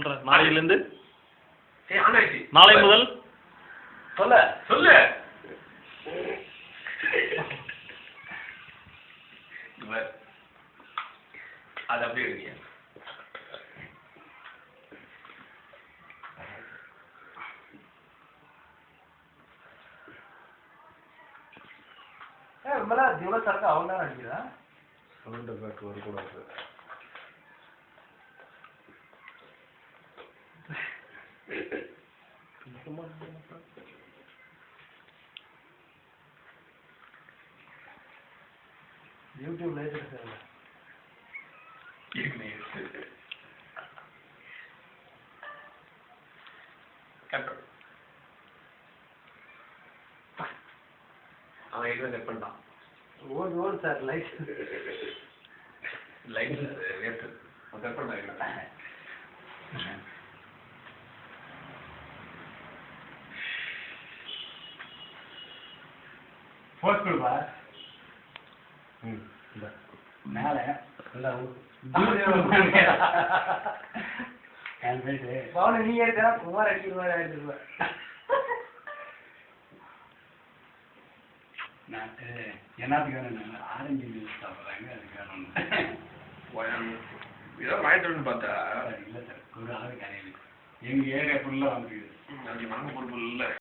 சொல்றேன். நாளையிலிருந்து நாளை முதல் சொல்ல சொல்லு. அது அப்படியே இருக்கீங்க. दिवस सारखं आवडणार आणखी ना சவுண்ட் எஃபெக்ட் வரக்கூடாது. யூடியூப்ல அவன் எதுவும் கட் பண்ணிட்டான். ஓடு சார் லைட் வேஸ்ட் கட் பண்ண போஸ்ட் கொடுப்பா மேலே பவுன் நீ எடுத்தா குமார் அடிச்சிருவா என்னத்துக்கு வேணும் ஆரஞ்சு ஜூஸ் சாப்பிட்றாங்க அதுக்கு வேணும் ஏதோ வாங்கிட்டு பார்த்தா இல்லை சார் ஒரு ஆள் கரையில் எங்கள் ஏரியா ஃபுல்லாக வந்துருக்குது நாங்கள் பொறுப்பு இல்லை.